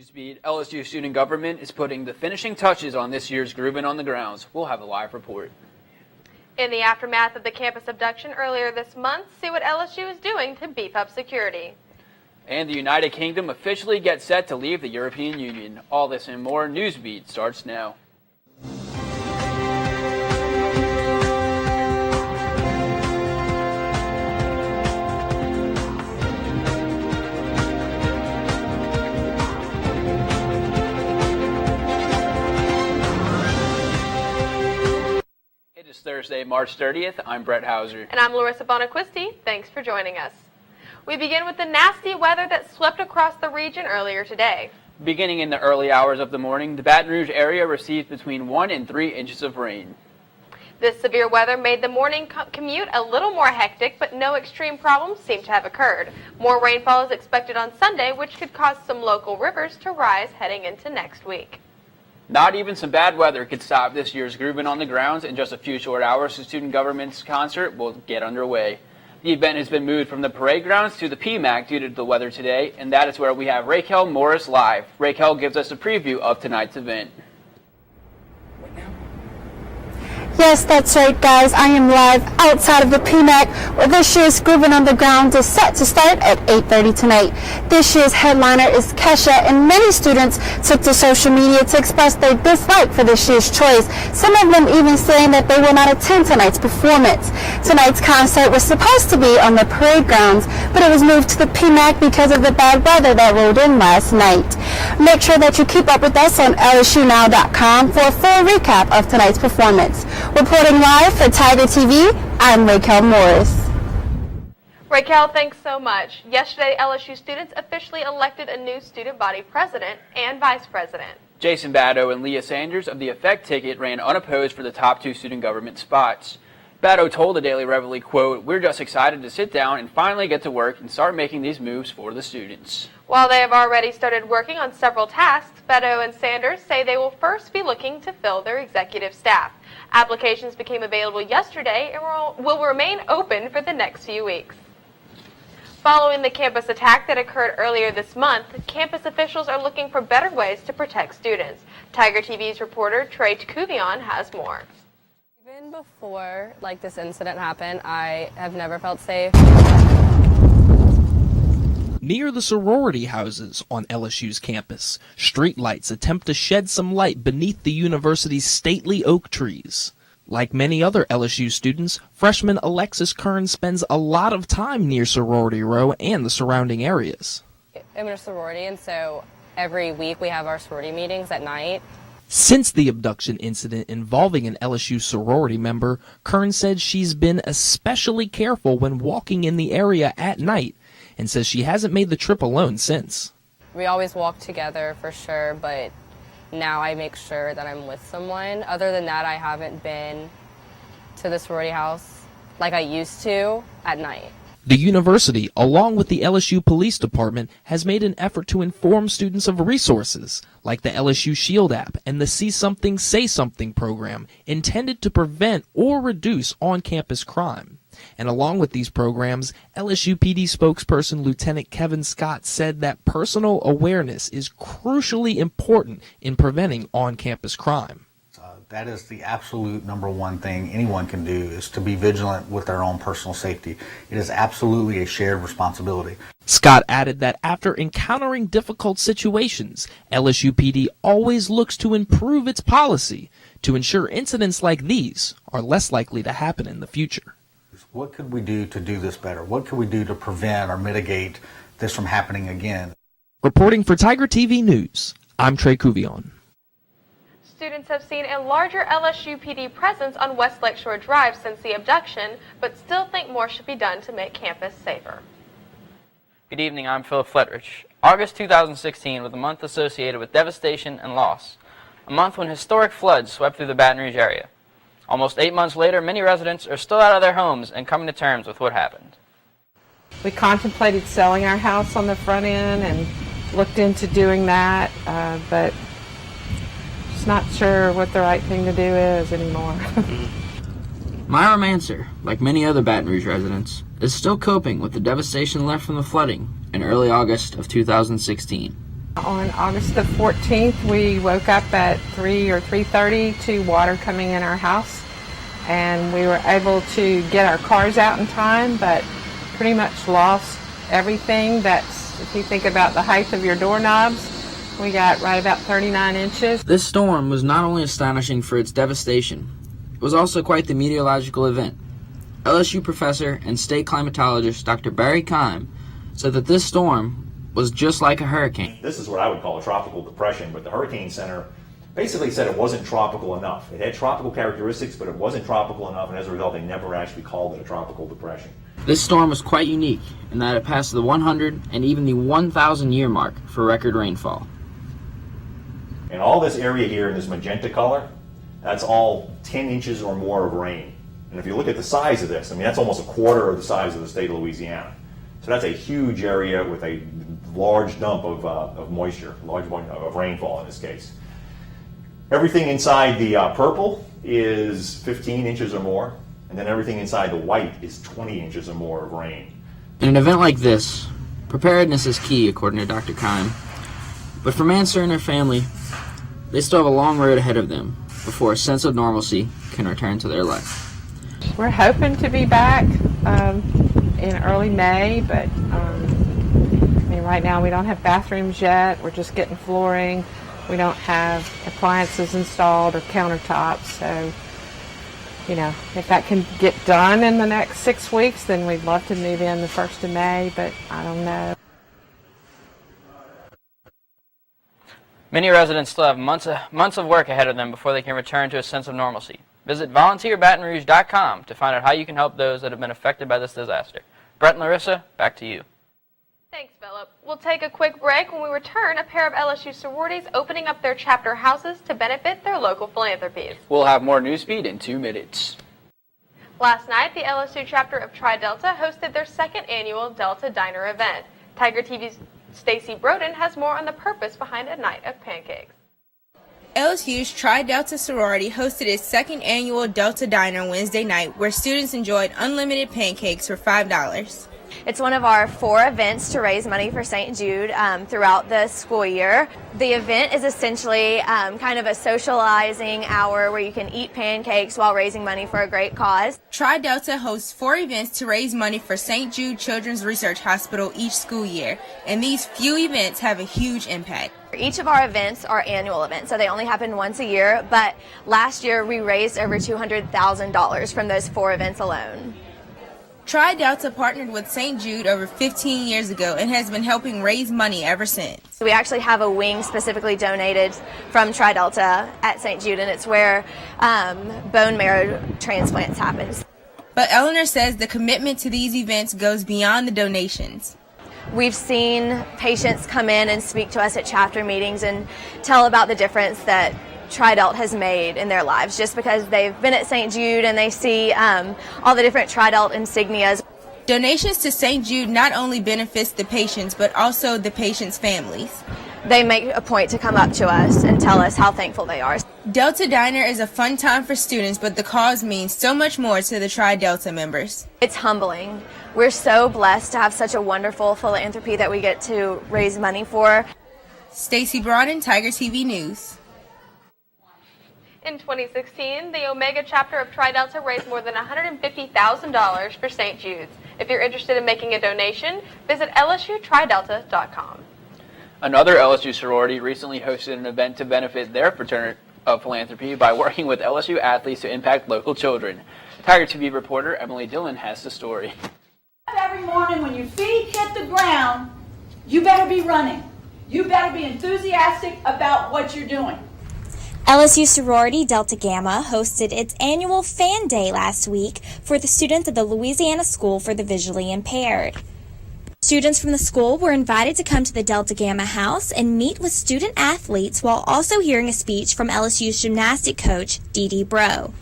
Newsbeat, LSU student government is putting the finishing touches on this year's Groovin on the grounds. We'll have a live report. In the aftermath of the campus abduction earlier this month, see what LSU is doing to beef up security. And the United Kingdom officially gets set to leave the European Union. All this and more. Newsbeat starts now. It is Thursday, March 30th. I'm Brett Hauser. And I'm Larissa Bonaquisti. Thanks for joining us. We begin with the nasty weather that swept across the region earlier today. Beginning in the early hours of the morning, the Baton Rouge area received between 1 and 3 inches of rain. This severe weather made the morning commute a little more hectic, but no extreme problems seem to have occurred. More rainfall is expected on Sunday, which could cause some local rivers to rise heading into next week. Not even some bad weather could stop this year's Groovin on the grounds. In just a few short hours, the student government's concert will get underway. The event has been moved from the parade grounds to the PMAC due to the weather today, and that is where we have Raquel Morris live. Raquel gives us a preview of tonight's event. Yes, that's right, guys. I am live outside of the PMAC, where this year's Groovin on the Ground is set to start at 8:30 tonight. This year's headliner is Kesha, and many students took to social media to express their dislike for this year's choice, some of them even saying that they will not attend tonight's performance. Tonight's concert was supposed to be on the parade grounds, but it was moved to the PMAC because of the bad weather that rolled in last night. Make sure that you keep up with us on LSUnow.com for a full recap of tonight's performance. Reporting live for Tiger TV, I'm Raquel Morris. Raquel, thanks so much. Yesterday, LSU students officially elected a new student body president and vice president. Jason Batto and Leah Sanders of the Effect ticket ran unopposed for the top 2 student government spots. Batto told the Daily Reveille, quote, "We're just excited to sit down and finally get to work and start making these moves for the students." While they have already started working on several tasks, Batto and Sanders say they will first be looking to fill their executive staff. Applications became available yesterday and will remain open for the next few weeks. Following the campus attack that occurred earlier this month, campus officials are looking for better ways to protect students. Tiger TV's reporter Trey Groovin has more. Even before this incident happened, I have never felt safe. Near the sorority houses on LSU's campus, streetlights attempt to shed some light beneath the university's stately oak trees. Like many other LSU students, freshman Alexis Kern spends a lot of time near Sorority Row and the surrounding areas. I'm in a sorority, and so every week we have our sorority meetings at night. Since the abduction incident involving an LSU sorority member, Kern said she's been especially careful when walking in the area at night, and says she hasn't made the trip alone since. We always walk together for sure, but now I make sure that I'm with someone. Other than that, I haven't been to the sorority house like I used to at night. The university, along with the LSU Police Department, has made an effort to inform students of resources like the LSU Shield app and the See Something, Say Something program intended to prevent or reduce on-campus crime. And along with these programs, LSU PD spokesperson Lieutenant Kevin Scott said that personal awareness is crucially important in preventing on-campus crime. That is the absolute number one thing anyone can do, is to be vigilant with their own personal safety. It is absolutely a shared responsibility. Scott added that after encountering difficult situations, LSU PD always looks to improve its policy to ensure incidents like these are less likely to happen in the future. What could we do to do this better? What could we do to prevent or mitigate this from happening again? Reporting for Tiger TV News, I'm Trey Groovin. Students have seen a larger LSU PD presence on West Lakeshore Drive since the abduction, but still think more should be done to make campus safer. Good evening, I'm Philip Fletridge. August 2016 was a month associated with devastation and loss, a month when historic floods swept through the Baton Rouge area. Almost 8 months later, many residents are still out of their homes and coming to terms with what happened. We contemplated selling our house on the front end and looked into doing that, but just not sure what the right thing to do is anymore. Myra Manser, like many other Baton Rouge residents, is still coping with the devastation left from the flooding in early August of 2016. On August the 14th, we woke up at 3 or 3:30 to water coming in our house, and we were able to get our cars out in time, but pretty much lost everything. That's, if you think about the height of your doorknobs, we got right about 39 inches. This storm was not only astonishing for its devastation, it was also quite the meteorological event. LSU professor and state climatologist Dr. Barry Keim said that this storm was just like a hurricane. This is what I would call a tropical depression, but the Hurricane Center basically said it wasn't tropical enough. It had tropical characteristics, but it wasn't tropical enough, and as a result, they never actually called it a tropical depression. This storm was quite unique in that it passed the 100 and even the 1,000 year mark for record rainfall. And all this area here in this magenta color, that's all 10 inches or more of rain. And if you look at the size of this, I mean, that's almost a quarter of the size of the state of Louisiana. So that's a huge area with a large dump of moisture, of rainfall in this case. Everything inside the purple is 15 inches or more, and then everything inside the white is 20 inches or more of rain. In an event like this, preparedness is key, according to Dr. Keim. But for Mansour and their family, they still have a long road ahead of them before a sense of normalcy can return to their life. We're hoping to be back in early May, but I mean, right now we don't have bathrooms yet. We're just getting flooring. We don't have appliances installed or countertops. So, you know, if that can get done in the next 6 weeks, then we'd love to move in the 1st of May, but I don't know. Many residents still have months of work ahead of them before they can return to a sense of normalcy. Visit volunteerbatonrouge.com to find out how you can help those that have been affected by this disaster. Brett and Larissa, back to you. Thanks, Philip. We'll take a quick break. When we return, a pair of LSU sororities opening up their chapter houses to benefit their local philanthropies. We'll have more Newsbeat in 2 minutes. Last night, the LSU chapter of Tri Delta hosted their 2nd annual Delta Diner event. Tiger TV's Stacy Broden has more on the purpose behind a night of pancakes. LSU's Tri Delta sorority hosted its 2nd annual Delta Diner Wednesday night, where students enjoyed unlimited pancakes for $5. It's one of our 4 events to raise money for St. Jude throughout the school year. The event is essentially kind of a socializing hour where you can eat pancakes while raising money for a great cause. Tri Delta hosts 4 events to raise money for St. Jude Children's Research Hospital each school year, and these few events have a huge impact. Each of our events are annual events, so they only happen once a year, but last year we raised over $200,000 from those 4 events alone. Tri Delta partnered with St. Jude over 15 years ago and has been helping raise money ever since. We actually have a wing specifically donated from Tri Delta at St. Jude, and it's where bone marrow transplants happen. But Eleanor says the commitment to these events goes beyond the donations. We've seen patients come in and speak to us at chapter meetings and tell about the difference that Tri-Delt has made in their lives, just because they've been at St. Jude and they see all the different Tri-Delt insignias. Donations to St. Jude not only benefits the patients, but also the patients' families. They make a point to come up to us and tell us how thankful they are. Delta Diner is a fun time for students, but the cause means so much more to the Tri-Delta members. It's humbling. We're so blessed to have such a wonderful philanthropy that we get to raise money for. Stacy Broden, Tiger TV News. In 2016, the Omega chapter of Tri Delta raised more than $150,000 for St. Jude's. If you're interested in making a donation, visit lsutridelta.com. Another LSU sorority recently hosted an event to benefit their fraternity of philanthropy by working with LSU athletes to impact local children. Tiger TV reporter Emily Dillon has the story. Every morning when your feet hit the ground, you better be running. You better be enthusiastic about what you're doing. LSU sorority Delta Gamma hosted its annual Fan Day last week for the students of the Louisiana School for the Visually Impaired. Students from the school were invited to come to the Delta Gamma house and meet with student athletes while also hearing a speech from LSU's gymnastic coach, Dee Dee Bro.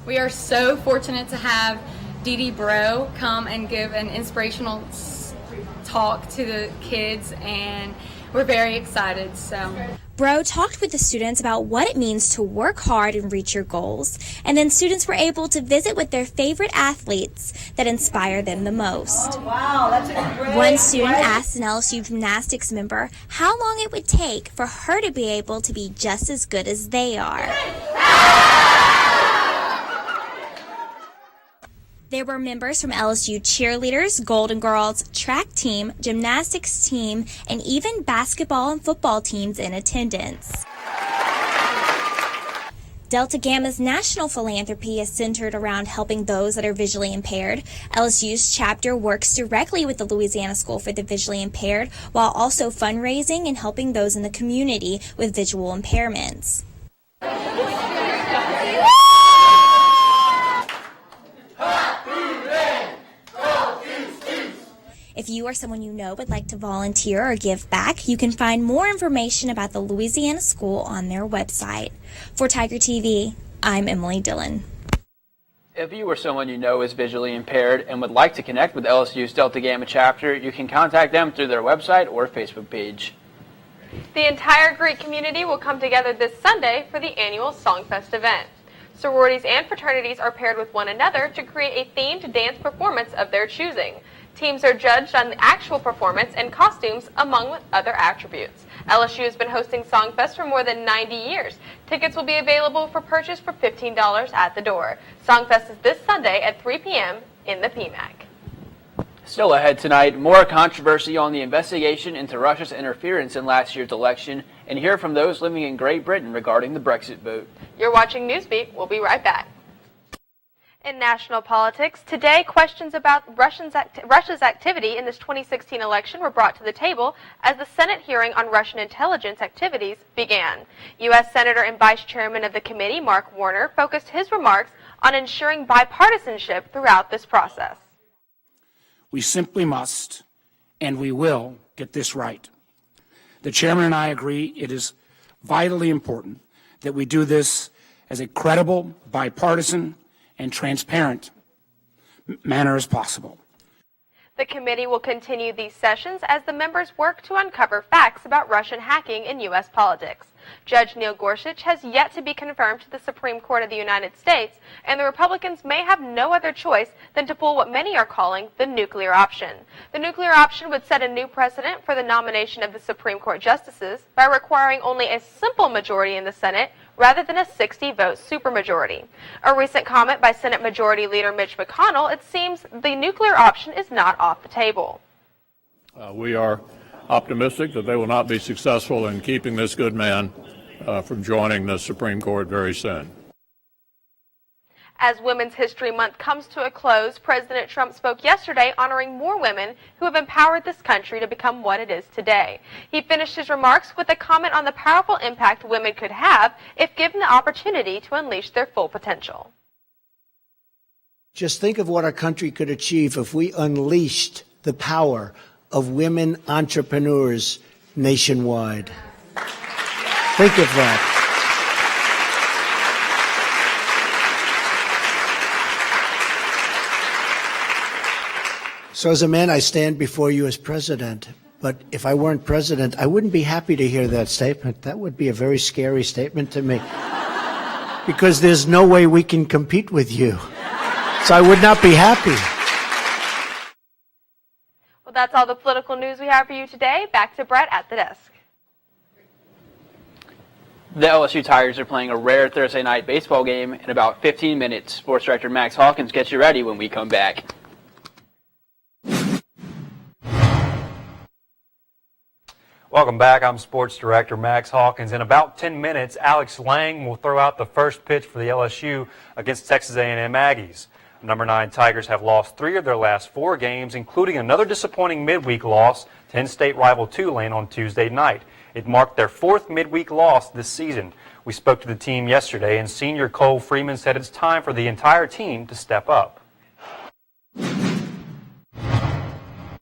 We are so fortunate to have Dee Dee Bro come and give an inspirational talk to the kids, and we're very excited. So, Bro talked with the students about what it means to work hard and reach your goals, and then students were able to visit with their favorite athletes that inspire them the most. Oh, wow, that's a great One student question. asked an LSU gymnastics member how long it would take for her to be able to be just as good as they are. There were members from LSU cheerleaders, Golden Girls, track team, gymnastics team, and even basketball and football teams in attendance. Delta Gamma's national philanthropy is centered around helping those that are visually impaired. LSU's chapter works directly with the Louisiana School for the Visually Impaired while also fundraising and helping those in the community with visual impairments. If you or someone you know would like to volunteer or give back, you can find more information about the Louisiana School on their website. For Tiger TV, I'm Emily Dillon. If you or someone you know is visually impaired and would like to connect with LSU's Delta Gamma chapter, you can contact them through their website or Facebook page. The entire Greek community will come together this Sunday for the annual Songfest event. Sororities and fraternities are paired with one another to create a themed dance performance of their choosing. Teams are judged on the actual performance and costumes, among other attributes. LSU has been hosting Songfest for more than 90 years. Tickets will be available for purchase for $15 at the door. Songfest is this Sunday at 3 p.m. in the PMAC. Still ahead tonight, more controversy on the investigation into Russia's interference in last year's election, and hear from those living in Great Britain regarding the Brexit vote. You're watching Newsbeat. We'll be right back. In national politics, today questions about Russia's activity in this 2016 election were brought to the table as the Senate hearing on Russian intelligence activities began. U.S. Senator and Vice Chairman of the committee, Mark Warner, focused his remarks on ensuring bipartisanship throughout this process. We simply must, and we will, get this right. The Chairman and I agree it is vitally important that we do this as a credible, bipartisan, and transparent manner as possible. The committee will continue these sessions as the members work to uncover facts about Russian hacking in U.S. politics. Judge Neil Gorsuch has yet to be confirmed to the Supreme Court of the United States, and the Republicans may have no other choice than to pull what many are calling the nuclear option. The nuclear option would set a new precedent for the nomination of the Supreme Court justices by requiring only a simple majority in the Senate rather than a 60-vote supermajority. A recent comment by Senate Majority Leader Mitch McConnell, it seems the nuclear option is not off the table. We are optimistic that they will not be successful in keeping this good man from joining the Supreme Court very soon. As Women's History Month comes to a close, President Trump spoke yesterday honoring more women who have empowered this country to become what it is today. He finished his remarks with a comment on the powerful impact women could have if given the opportunity to unleash their full potential. Just think of what our country could achieve if we unleashed the power of women entrepreneurs nationwide. Think of that. So as a man, I stand before you as president. But if I weren't president, I wouldn't be happy to hear that statement. That would be a very scary statement to me. Because there's no way we can compete with you. So I would not be happy. Well, that's all the political news we have for you today. Back to Brett at the desk. The LSU Tigers are playing a rare Thursday night baseball game in about 15 minutes. Sports Director Max Hawkins gets you ready when we come back. Welcome back. I'm Sports Director Max Hawkins. In about 10 minutes, Alex Lang will throw out the first pitch for the LSU against Texas A&M Aggies. Number 9 Tigers have lost 3 of their last 4 games, including another disappointing midweek loss to in-state rival Tulane on Tuesday night. It marked their 4th midweek loss this season. We spoke to the team yesterday, and senior Cole Freeman said it's time for the entire team to step up.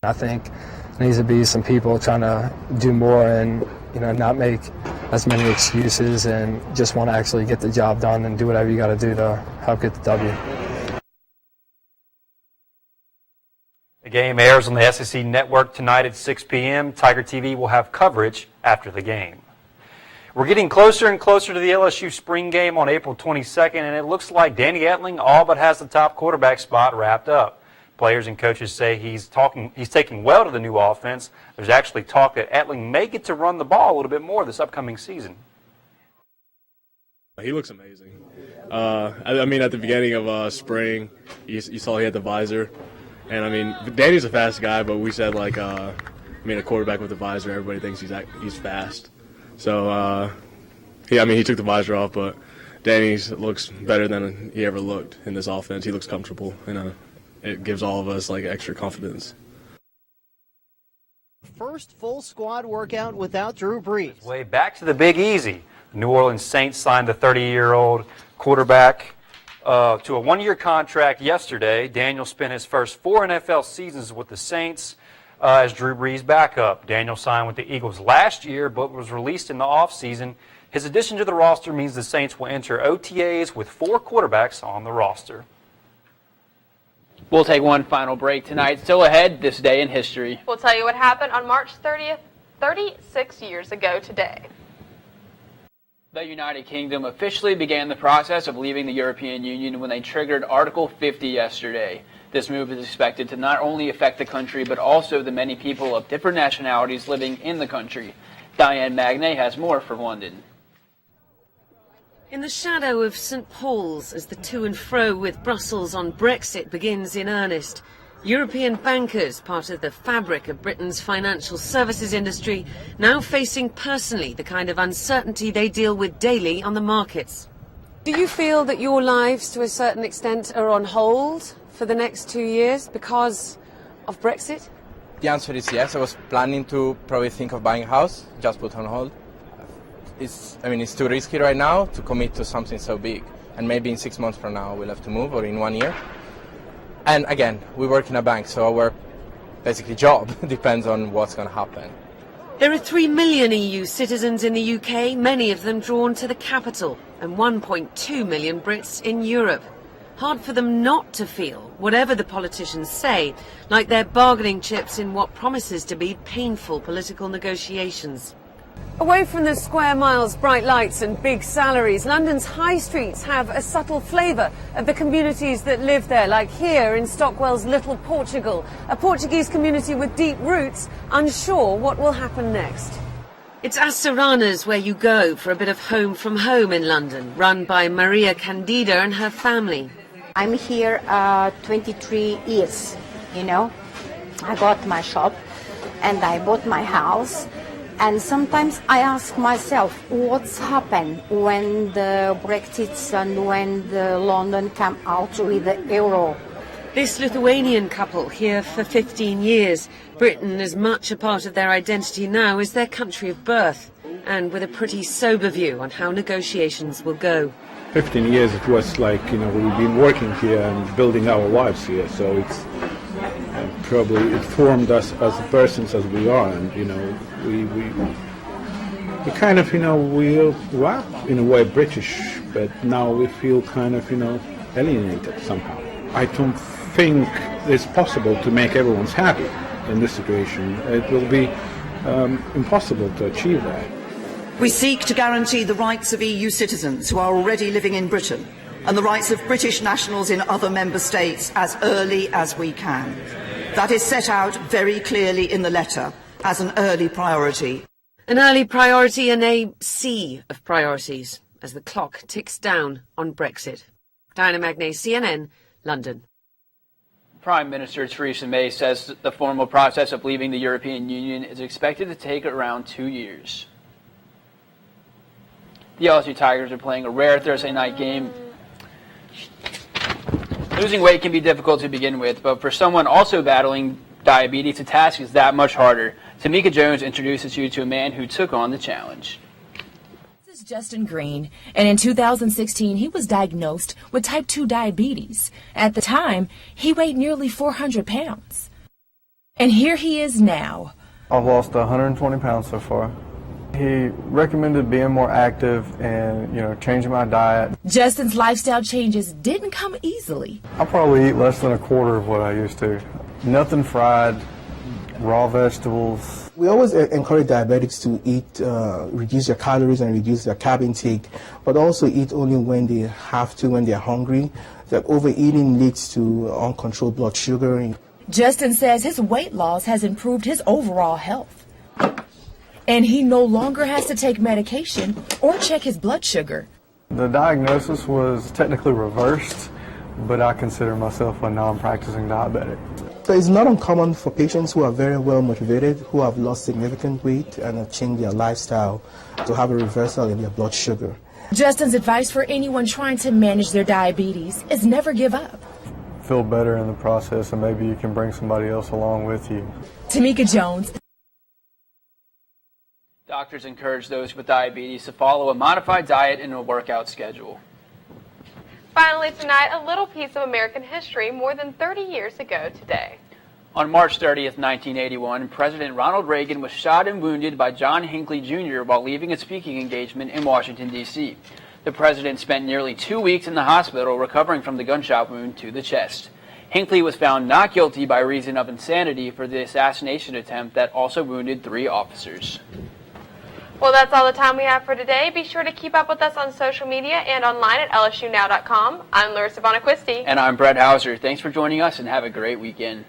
I think there needs to be some people trying to do more and, not make as many excuses and just want to actually get the job done and do whatever you got to do to help get the W. game airs on the SEC Network tonight at 6 p.m. Tiger TV will have coverage after the game. We're getting closer and closer to the LSU spring game on April 22nd, and it looks like Danny Etling all but has the top quarterback spot wrapped up. Players and coaches say he's taking well to the new offense. There's actually talk that Etling may get to run the ball a little bit more this upcoming season. He looks amazing. I mean, at the beginning of spring, you saw he had the visor. And, I mean, Danny's a fast guy, but we said, like, a quarterback with a visor, everybody thinks he's fast. So, he took the visor off, but Danny looks better than he ever looked in this offense. He looks comfortable, and it gives all of us, like, extra confidence. First full squad workout without Drew Brees. Way back to the Big Easy. The New Orleans Saints signed the 30-year-old quarterback to a one-year contract yesterday. Daniel spent his first 4 NFL seasons with the Saints as Drew Brees' backup. Daniel signed with the Eagles last year but was released in the offseason. His addition to the roster means the Saints will enter OTAs with 4 quarterbacks on the roster. We'll take one final break tonight. Still ahead, this day in history. We'll tell you what happened on March 30th, 36 years ago today. The United Kingdom officially began the process of leaving the European Union when they triggered Article 50 yesterday. This move is expected to not only affect the country, but also the many people of different nationalities living in the country. Diane Magnay has more from London. In the shadow of St Paul's, as the to and fro with Brussels on Brexit begins in earnest, European bankers, part of the fabric of Britain's financial services industry, now facing personally the kind of uncertainty they deal with daily on the markets. Do you feel that your lives, to a certain extent, are on hold for the next 2 years because of Brexit? The answer is yes. I was planning to probably think of buying a house, just put on hold. It's too risky right now to commit to something so big. And maybe in 6 months from now we'll have to move, or in 1 year. And again, we work in a bank, so our basically job depends on what's going to happen. There are 3 million EU citizens in the UK, many of them drawn to the capital, and 1.2 million Brits in Europe. Hard for them not to feel, whatever the politicians say, like they're bargaining chips in what promises to be painful political negotiations. Away from the square miles, bright lights and big salaries, London's high streets have a subtle flavour of the communities that live there, like here in Stockwell's Little Portugal, a Portuguese community with deep roots, unsure what will happen next. It's As Serranas where you go for a bit of home from home in London, run by Maria Candida and her family. I'm here 23 years, I got my shop and I bought my house. And sometimes I ask myself, what's happened when the Brexit and when the London came out with the euro? This Lithuanian couple here for 15 years. Britain as much a part of their identity now as their country of birth, and with a pretty sober view on how negotiations will go. 15 years it was like, we've been working here and building our lives here, so it's probably it formed us as the persons as we are, and we kind of we were in a way British, but now we feel kind of alienated somehow. I don't think it's possible to make everyone happy in this situation. It will be impossible to achieve that. We seek to guarantee the rights of EU citizens who are already living in Britain and the rights of British nationals in other member states as early as we can. That is set out very clearly in the letter as an early priority. An early priority and a sea of priorities as the clock ticks down on Brexit. Diana Magnay, CNN, London. Prime Minister Theresa May says the formal process of leaving the European Union is expected to take around 2 years. The LSU Tigers are playing a rare Thursday night game. Losing weight can be difficult to begin with, but for someone also battling diabetes, the task is that much harder. Tamika Jones introduces you to a man who took on the challenge. This is Justin Green, and in 2016 he was diagnosed with type 2 diabetes. At the time, he weighed nearly 400 pounds. And here he is now. I've lost 120 pounds so far. He recommended being more active and, changing my diet. Justin's lifestyle changes didn't come easily. I probably eat less than a quarter of what I used to. Nothing fried, raw vegetables. We always encourage diabetics to eat, reduce their calories and reduce their carb intake, but also eat only when they have to, when they're hungry. That overeating leads to uncontrolled blood sugar. Justin says his weight loss has improved his overall health. And he no longer has to take medication or check his blood sugar. The diagnosis was technically reversed, but I consider myself a non-practicing diabetic. So it's not uncommon for patients who are very well motivated, who have lost significant weight and have changed their lifestyle, to have a reversal in their blood sugar. Justin's advice for anyone trying to manage their diabetes is never give up. Feel better in the process, and maybe you can bring somebody else along with you. Tamika Jones. Doctors encourage those with diabetes to follow a modified diet and a workout schedule. Finally tonight, a little piece of American history more than 30 years ago today. On March 30th, 1981, President Ronald Reagan was shot and wounded by John Hinckley Jr. while leaving a speaking engagement in Washington, D.C. The president spent nearly 2 weeks in the hospital recovering from the gunshot wound to the chest. Hinckley was found not guilty by reason of insanity for the assassination attempt that also wounded 3 officers. Well, that's all the time we have for today. Be sure to keep up with us on social media and online at lsunow.com. I'm Larissa Bonaquisti. And I'm Brett Hauser. Thanks for joining us and have a great weekend.